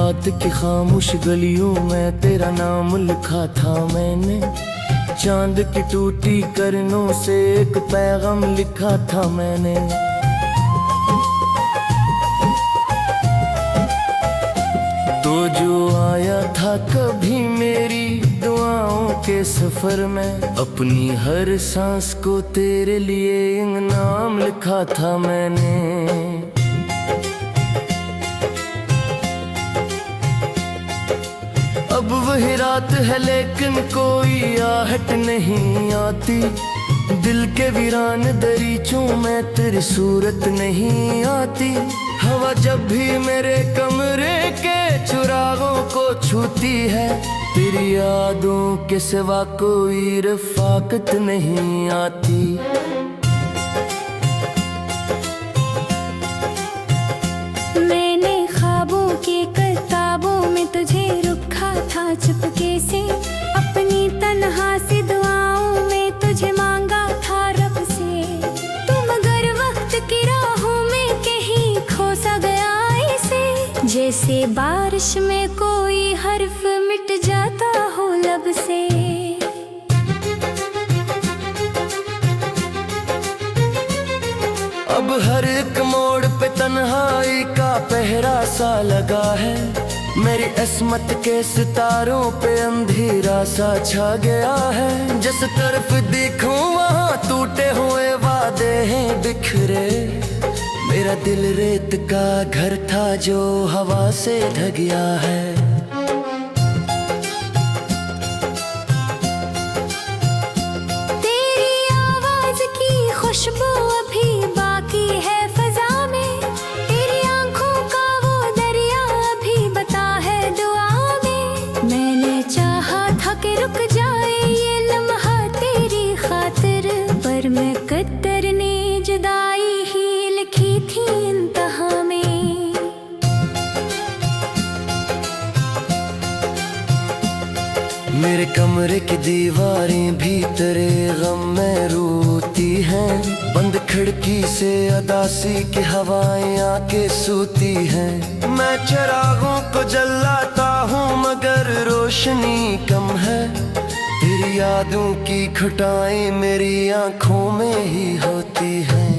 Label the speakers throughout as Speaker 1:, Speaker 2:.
Speaker 1: रात की खामोश गलियों में तेरा नाम लिखा था मैंने। चांद की टूटी करनों से एक पैगाम लिखा था मैंने। तो जो आया था कभी मेरी दुआओं के सफर में, अपनी हर सांस को तेरे लिए इनाम लिखा था मैंने। अब वही रात है लेकिन कोई आहट नहीं आती, दिल के वीरान दरीचों में तेरी सूरत नहीं आती। हवा जब भी मेरे कमरे के चुरागों को छूती है, तेरी यादों के सिवा कोई रफाकत नहीं आती।
Speaker 2: मैंने ख्वाबों के किताबों में तुझे रखा था चुपके से, अपनी तन्हा सी दुआओं में तुझे मांगा था रब से। तू मगर वक्त की राहों में कहीं खो सा गया ऐसे, जैसे बारिश में कोई हर्फ मिट जाता हो लब से।
Speaker 1: अब हर एक मोड़ पे तन्हाई का पहरा सा लगा है, मेरी किस्मत के सितारों पे अंधेरा सा छा गया है। जिस तरफ देखूं वहाँ टूटे हुए वादे हैं बिखरे, मेरा दिल रेत का घर था जो हवा से ढह गया है।
Speaker 2: तेरी आवाज की खुशबू अभी बाकी है फजा में, तेरी आंखों का वो दरिया अभी बता है दुआ में। मैंने चाहा था कि रुक जाए ये लम्हा तेरी खातिर, पर मैं कद्दर ने जुदाई ही लिखी थी इंतहा में।
Speaker 1: मेरे कमरे की दीवारें भी तेरे गम में रोती हैं, बंद खिड़की से अदासी की हवाएं आके सूती हैं। मैं चिरागों को जलाता हूँ मगर रोशनी कम है, तेरी यादों की खटाएं मेरी आंखों में ही होती हैं।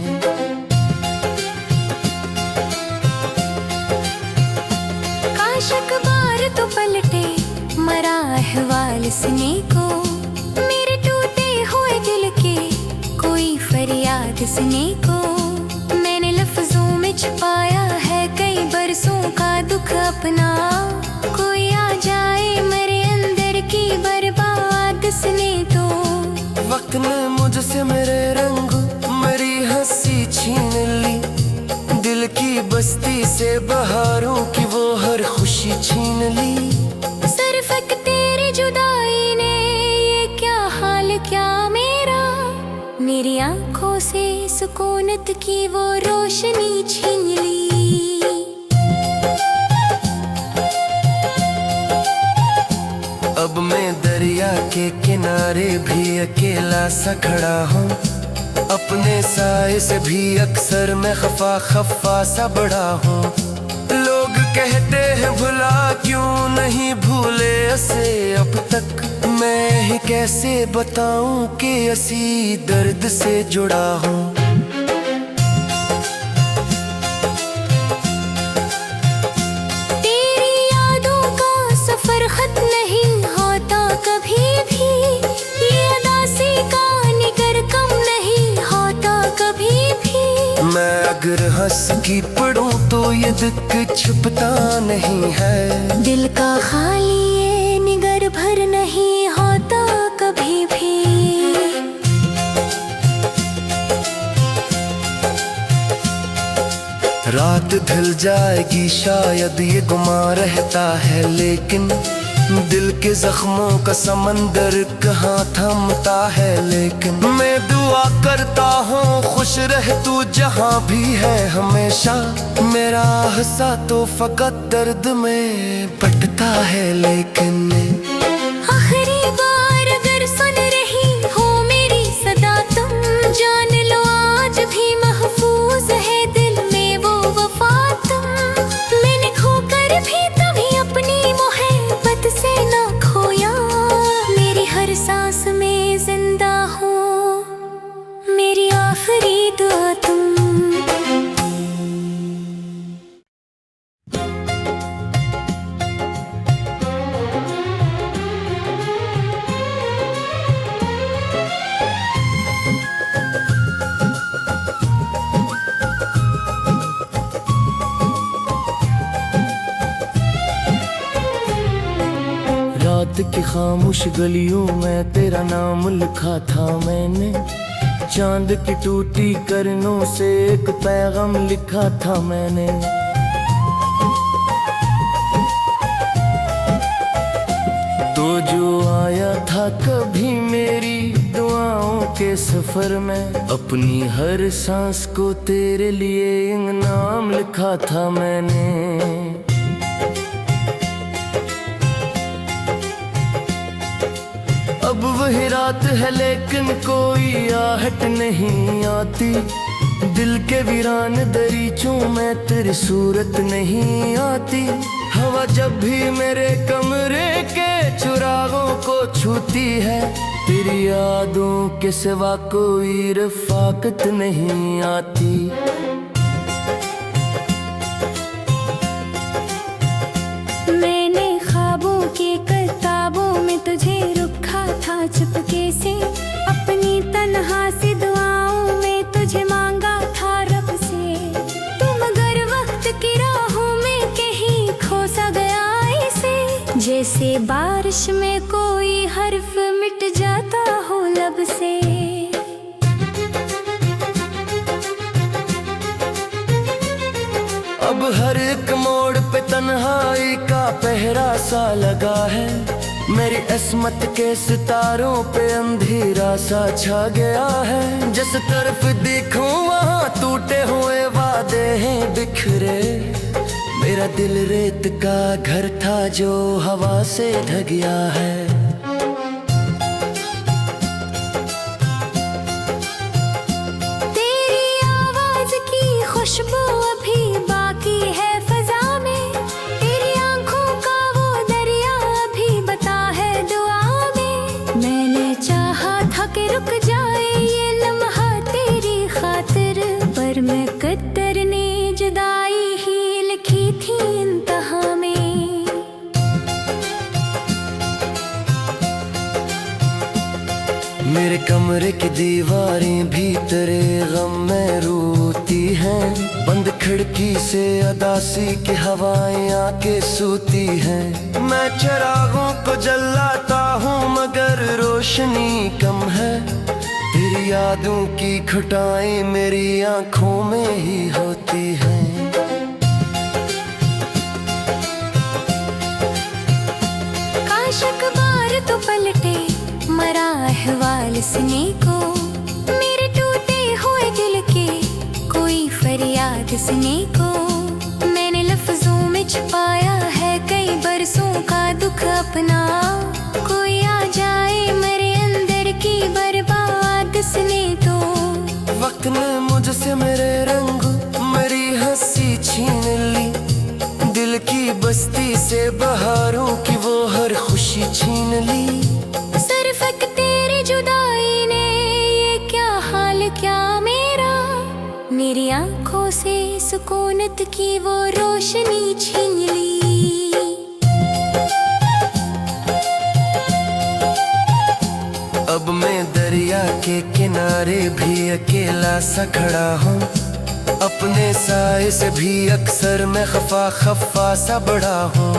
Speaker 2: काश अखबार तो पलटे मरा अहवाल सुने को, मेरे टूटे हुए दिल के कोई फरियाद सुने को। मैंने लफ्जों में छुपाया है कई बरसों का दुख अपना, कोई आ जाए मेरे अंदर की बर्बाद सुने तो।
Speaker 1: वक्त ने मुझसे मेरे रंग मेरी हंसी छीन ली, दिल की बस्ती से बहारों की वो हर खुशी छीन ली।
Speaker 2: सरफक तेरी जुदाई ने ये क्या हाल क्या मेरा, मेरी आंखों से सुकूनत की वो रोशनी छीन ली।
Speaker 1: अब मैं दरिया के किनारे भी अकेला सा खड़ा हूँ, अपने साए से भी अक्सर मैं खफा सा बड़ा हूँ। लोग कहते हैं भुला क्यों नहीं भूले असे अब तक, मैं ही कैसे बताऊं कि असी दर्द से जुड़ा हूँ।
Speaker 2: तेरी यादों का सफर खत्म नहीं होता कभी भी, ये अदासी का निगर कम नहीं होता कभी भी।
Speaker 1: मैं अगर हंस की पढ़ूं तो ये दुख छुपता नहीं है,
Speaker 2: दिल का खाली ये निगर भर नहीं होता कभी भी।
Speaker 1: रात ढल जाएगी शायद ये गुमा रहता है, लेकिन दिल के जख्मों का समंदर कहाँ थमता है। लेकिन मैं दुआ करता हूँ खुश रह तू जहाँ भी है हमेशा, मेरा हंसा तो फकत दर्द में बटता है। लेकिन
Speaker 2: आखिरी बार अगर सुन रही हो मेरी सदा तुम, जान लो आज भी महफूज है दिल में वो वफा तुम। मैंने खोकर भी तभी
Speaker 1: रात की खामोश गलियों में तेरा नाम लिखा था मैंने। चांद की टूटी किरणों से एक पैगाम लिखा था मैंने। तो जो आया था कभी मेरी दुआओं के सफर में, अपनी हर सांस को तेरे लिए इनाम लिखा था मैंने। अब वही रात है लेकिन कोई आहट नहीं आती, दिल के वीरान दरीचों में तेरी सूरत नहीं आती। हवा जब भी मेरे कमरे के चिरागों को छूती है, तेरी यादों के सिवा कोई रफाकत नहीं आती।
Speaker 2: मैंने ख्वाबों की किताबों में तुझे रखा था चुपके से, अपनी तन्हा सी दुआओं में तुझे मांगा था रब से। तुम अगर वक्त की राहों में कहीं खो सा गया ऐसे, जैसे बारिश में कोई हर्फ मिट जाता हो लब से।
Speaker 1: अब हर एक मोड़ पे तन्हाई का पहरा सा लगा है, मेरी अस्मत के सितारों पे अंधेरा सा छा गया है। जिस तरफ देखूं वहाँ टूटे हुए वादे हैं बिखरे, मेरा दिल रेत का घर था जो हवा से ढह गया है।
Speaker 2: तेरी आवाज की खुशबू अभी बाकी है फजा में, तेरी आंखों का वो दरिया अभी बता है दुआ में। मैंने चाहा था कि रुक जाए ये लम्हा तेरी खातिर, पर मैं कद्दर ने जुदाई ही लिखी थी इंतहा में।
Speaker 1: मेरे कमरे की दीवारें भी तेरे गम में रोती हैं, बंद खिड़की से अदासी की हवाएं आके सूती हैं। मैं चिरागों को जलाता हूँ मगर रोशनी कम है, तेरी यादों की खटाएं मेरी आंखों में ही होती हैं।
Speaker 2: काश अखबार तो पलटे मरा अहवाल सुने को, मेरे टूटे हुए दिल के कोई फरियाद सुने को। मैंने लफ्जों में छुपाया है कई बरसों का दुख अपना, कोई आ जाए मेरे अंदर की बर्बाद सुने तो।
Speaker 1: वक्त ने मुझसे मेरे रंग मेरी हंसी छीन ली, दिल की बस्ती से बहारों की वो हर खुशी छीन ली।
Speaker 2: सिर्फ तेरी जुदाई ने ये क्या हाल क्या मेरा, मेरी आंखों से सुकूनत की वो रोशनी छीन ली।
Speaker 1: अब मैं दरिया के किनारे भी अकेला सा खड़ा हूँ, अपने साए से भी अक्सर मैं खफा सा बड़ा हूँ।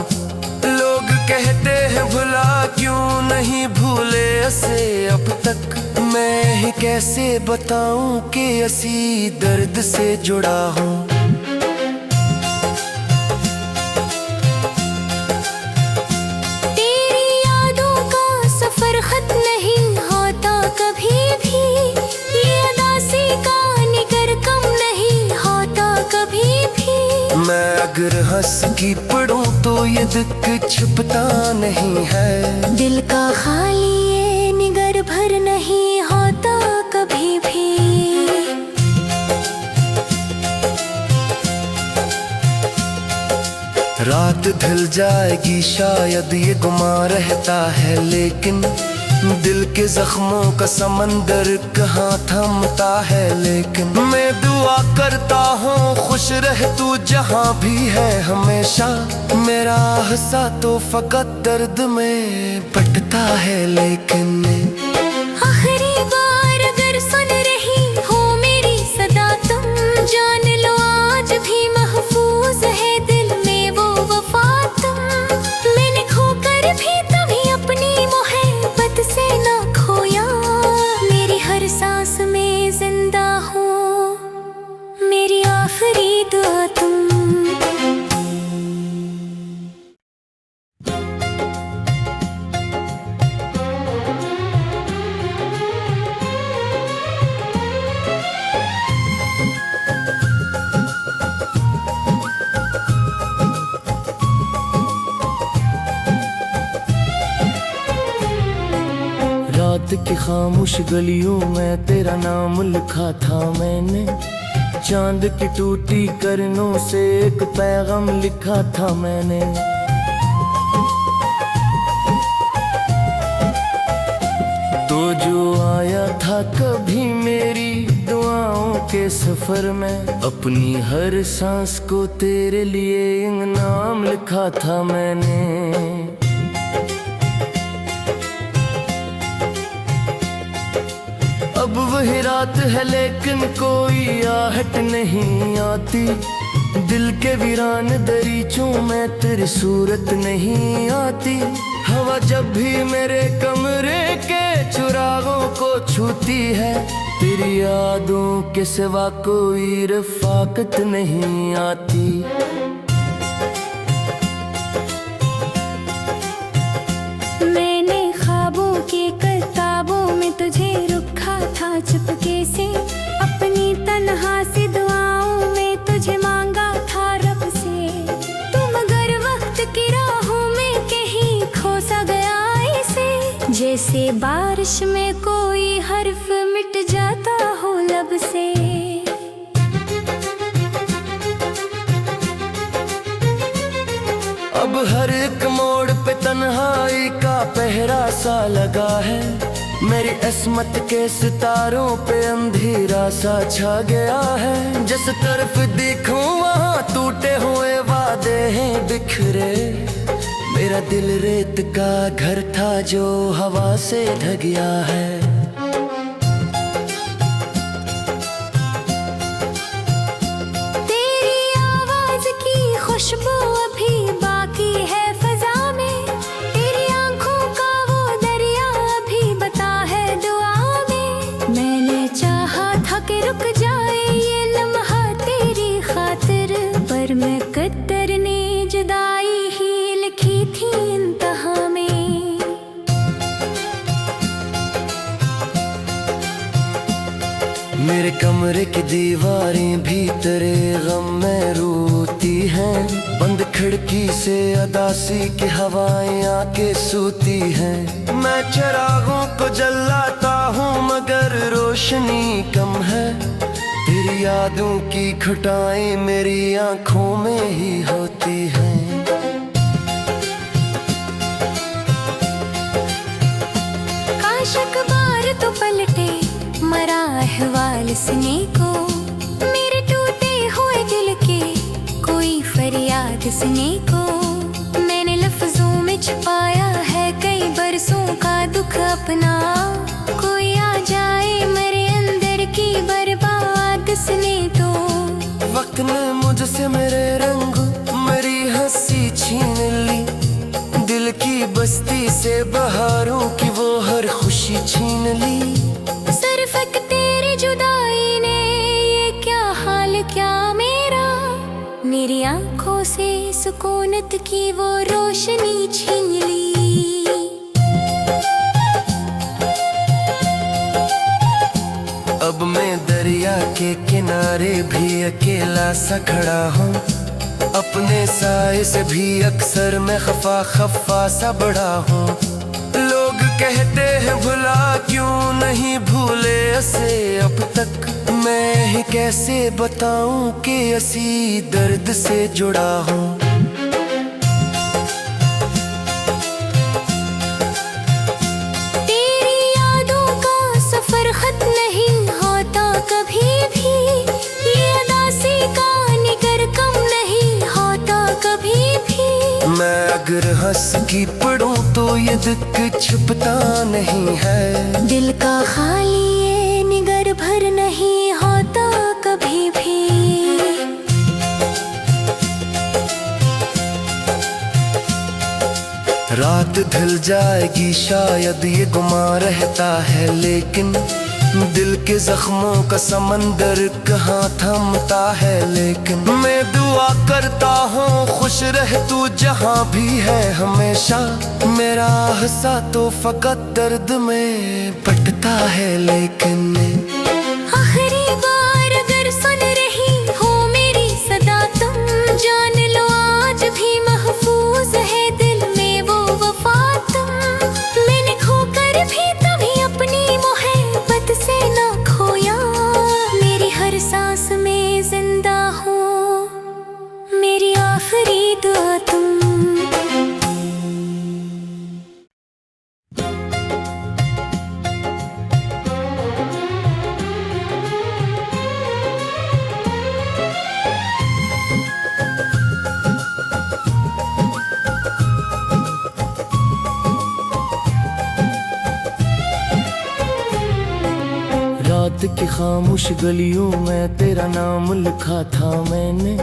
Speaker 1: लोग कहते हैं भुला क्यों नहीं भूले असे अब तक, मैं ही कैसे बताऊं कि असी दर्द से जुड़ा हूँ।
Speaker 2: तेरी यादों का सफर खत्म नहीं होता कभी भी, ये अदासी का निगर कम नहीं होता कभी भी।
Speaker 1: मैं अगर हंस की पढ़ूं तो ये दुख छुपता नहीं है,
Speaker 2: दिल का खाली ये निगर भर नहीं होता कभी भी।
Speaker 1: रात ढल जाएगी शायद ये गुमा रहता है, लेकिन दिल के जख्मों का समंदर कहाँ थमता है। लेकिन मैं दुआ करता हूँ खुश रह तू जहाँ भी है हमेशा, मेरा हंसा तो फकत दर्द में बटता है। लेकिन
Speaker 2: आखिरी बार अगर सुन रही हो मेरी सदा तुम, जान लो आज भी महफूज है दिल में वो वफा तुम। मैंने खोकर भी तुम्हें अपनी आखिरी दुआ तुम।
Speaker 1: रात की खामोश गलियों में तेरा नाम लिखा था मैंने, चांद की टूटी किरणों से एक पैगाम लिखा था मैंने। तो जो आया था कभी मेरी दुआओं के सफर में, अपनी हर सांस को तेरे लिए इनाम लिखा था मैंने। अब वही रात है लेकिन कोई आहट नहीं आती, दिल के वीरान दरीचों में तेरी सूरत नहीं आती। हवा जब भी मेरे कमरे के चिरागों को छूती है, तेरी यादों के सिवा कोई रफाकत नहीं आती।
Speaker 2: मैंने ख्वाबों के किताबों में तुझे रखा था चुपके से, अपनी तन्हा सी दुआओं में तुझे मांगा था रब से। तुम अगर वक्त की राहों में कहीं खो सा गया ऐसे, जैसे बारिश में कोई हर्फ मिट जाता हो लब से।
Speaker 1: अब हर एक मोड़ पे तन्हाई का पहरा सा लगा है, मेरी अस्मत के सितारों पे अंधेरा सा छा गया है। जिस तरफ देखूं वहाँ टूटे हुए वादे हैं बिखरे, मेरा दिल रेत का घर था जो हवा से ढह गया है।
Speaker 2: तेरी आवाज की खुशबू अभी बाकी है फजा में, तेरी आंखों का वो दरिया अभी बता है दुआ में। मैंने चाहा था कि रुक जाए ये लम्हा तेरी खातिर, पर मैं कद्दर ने जुदाई ही लिखी थी इंतहा में।
Speaker 1: मेरे कमरे की दीवारें भी तेरे गम में रोती हैं, बंद खिड़की से अदासी की हवाएं आके सूती हैं। मैं चिरागों को जलाता हूँ मगर रोशनी कम है, तेरी यादों की खटाएं मेरी आंखों में ही होती हैं।
Speaker 2: काश अखबार तो पलटे मरा अहवाल सुने को, मेरे टूटे हुए दिल के कोई फरियाद सुने को। मैंने लफ्जों में छुपाया है कई बरसों का दुख अपना, कोई आ जाए मेरे अंदर की बर्बाद सुने तो।
Speaker 1: वक्त ने मुझसे मेरे रंग मेरी हंसी छीन ली, दिल की बस्ती से बहारों की वो हर खुशी छीन ली।
Speaker 2: सरफक तेरी जुदाई ने ये क्या हाल क्या मेरा, मेरी आंखों से सुकूनत की वो रोशनी छीन ली।
Speaker 1: अब मैं दरिया के किनारे भी अकेला सा खड़ा हूँ, अपने साए से भी अक्सर मैं खफा खफा सा बड़ा हूँ। लोग कहते हैं भुला क्यों नहीं भूले असे अब तक, मैं ही कैसे बताऊं कि असी दर्द से जुड़ा हूँ।
Speaker 2: तेरी यादों का सफर खत्म नहीं होता कभी भी, ये अदासी का निगर कम नहीं होता कभी भी।
Speaker 1: मैं अगर हंस की पढ़ूं तो ये दुख छुपता नहीं है,
Speaker 2: दिल का खाली ये निगर भर नहीं होता कभी भी।
Speaker 1: रात ढल जाएगी शायद ये गुमा रहता है, लेकिन दिल के जख्मों का समंदर कहाँ थमता है, लेकिन मैं दुआ करता हूँ खुश रह तू जहाँ भी है हमेशा। मेरा हंसा तो फकत दर्द में बटता है, लेकिन
Speaker 2: आखिरी बार अगर सुन रही हो मेरी सदा तुम, जान लो आज भी महफूज है दिल में वो वफा तुम। मैंने खोकर भी तभी अपनी मोहब्बत से ना खोया, मेरी हर सांस में जिंदा हो मेरी आखिरी दुआ तुम।
Speaker 1: रात की खामोश गलियों में तेरा नाम लिखा था मैंने,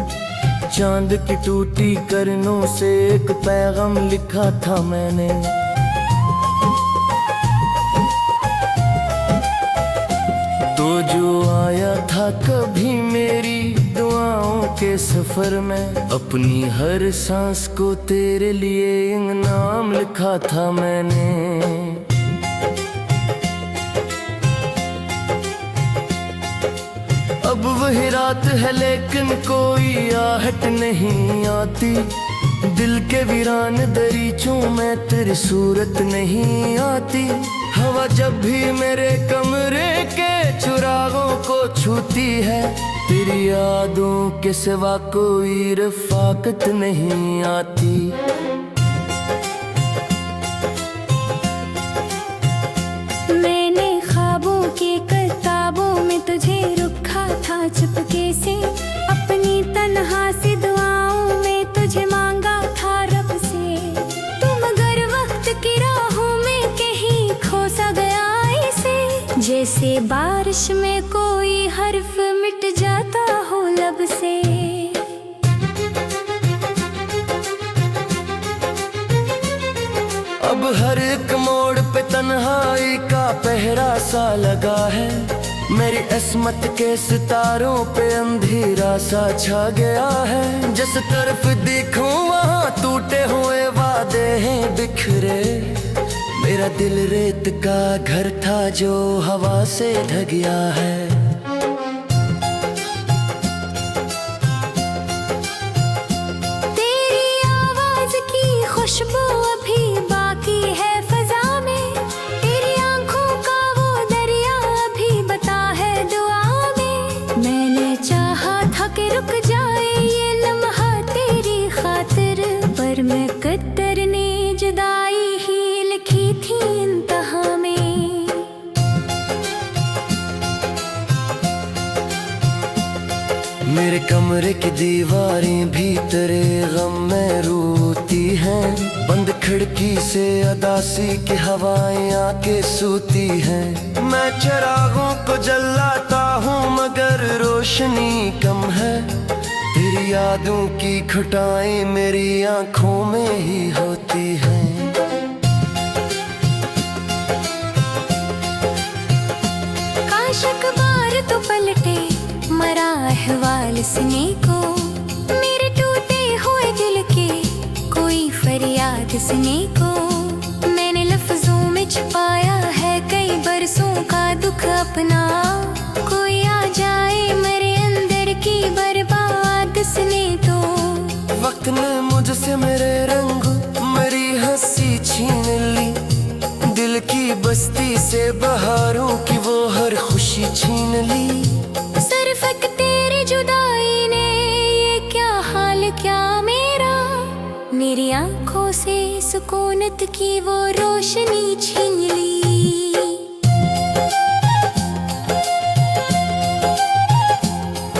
Speaker 1: चांद की टूटी किरणों से एक पैगाम लिखा था मैंने। तो जो आया था कभी मेरी दुआओं के सफर में, अपनी हर सांस को तेरे लिए इनाम लिखा था मैंने। अब वही रात है लेकिन कोई आहट नहीं आती, दिल के वीरान दरीचों में तेरी सूरत नहीं आती। हवा जब भी मेरे कमरे के चुरागों को छूती है, तेरी यादों के सिवा कोई रफाकत नहीं आती।
Speaker 2: मैंने ख्वाबों के किताबों में तुझे रखा था चुपके से, अपनी तन्हा सी दुआओं में तुझे मांगा था रब से। तुम अगर वक्त की राहों में कहीं खो सा गया ऐसे, जैसे बारिश में कोई हर्फ मिट जाता हो लब से।
Speaker 1: अब हर एक मोड़ पे तन्हाई का पहरा सा लगा है, मेरी अस्मत के सितारों पे अंधेरा सा छा गया है। जिस तरफ देखूं वहाँ टूटे हुए वादे हैं बिखरे, मेरा दिल रेत का घर था जो हवा से ढह गया है।
Speaker 2: तेरी आवाज की खुशबू अभी बाकी है फजा में, तेरी आंखों का वो दरिया अभी बता है दुआ में। मैंने चाहा था कि रुक जाए ये लम्हा तेरी खातिर, पर मैं कद्दर ने जुदाई ही लिखी थी इंतहा में।
Speaker 1: मेरे कमरे की दीवारें भी तेरे गम में रोती हैं, बंद खिड़की से अदासी की हवाएं आके सूती हैं। मैं चिरागों को जलाता हूँ मगर रोशनी कम है, तेरी यादों की खटाएं मेरी आंखों में ही होती हैं।
Speaker 2: काश अखबार तो पलटे मरा अहवाल सुने को, मेरे टूटे हुए दिल के कोई फरियाद सुने को। मैंने लफ्जों में छुपाया है कई बरसों का दुख अपना, कोई आ जाए मेरे अंदर की बर्बाद सुने तो।
Speaker 1: वक्त ने मुझसे मेरे रंग मेरी हंसी छीन ली, दिल की बस्ती से बहारों की वो हर खुशी छीन ली।
Speaker 2: सिर्फ एक तेरी जुदाई ने ये क्या हाल क्या मेरा, मेरी आंखों से सुकूनत की वो रोशनी छीन ली।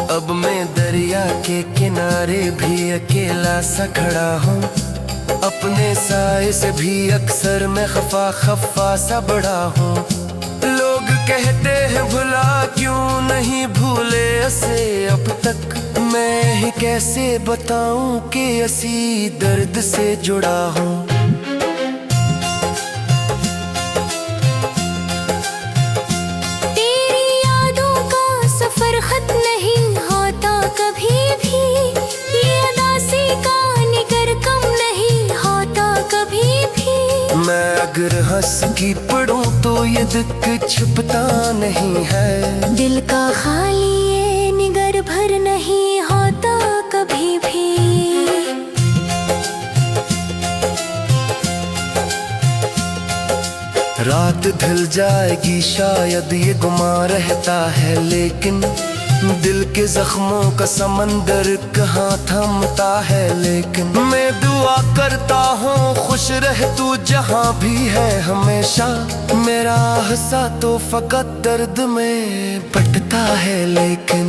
Speaker 1: अब मैं दरिया के किनारे भी अकेला सा खड़ा हूँ, अपने साए से भी अक्सर मैं खफा खफा सा बड़ा हूँ। लोग कहते हैं भुला क्यों नहीं भूले असे अब तक, मैं ही कैसे बताऊं कि असी दर्द से जुड़ा हूँ।
Speaker 2: तेरी
Speaker 1: अगर हंस की पढ़ूं तो ये दिक्कत छुपता नहीं है।
Speaker 2: दिल का खाली ये निगर भर नहीं होता कभी भी।
Speaker 1: रात ढल जाएगी शायद ये गुमा रहता है, लेकिन दिल के जख्मों का समंदर कहाँ थमता है। लेकिन मैं दुआ करता हूँ खुश रह तू जहाँ भी है हमेशा। मेरा हंसा तो फकत दर्द में बटता है, लेकिन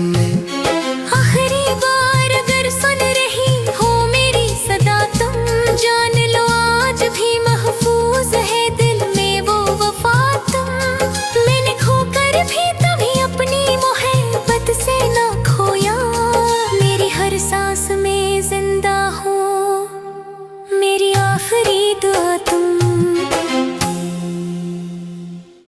Speaker 2: आखिरी बार अगर सुन रही हो मेरी सदा तुम जान लो आज भी महफूज है दिल में वो वफा तुम। मैंने खोकर भी तभी अपनी मोहब्बत से ना खोया। मेरी हर सांस में जिंदा हो मेरी आखिरी दुआ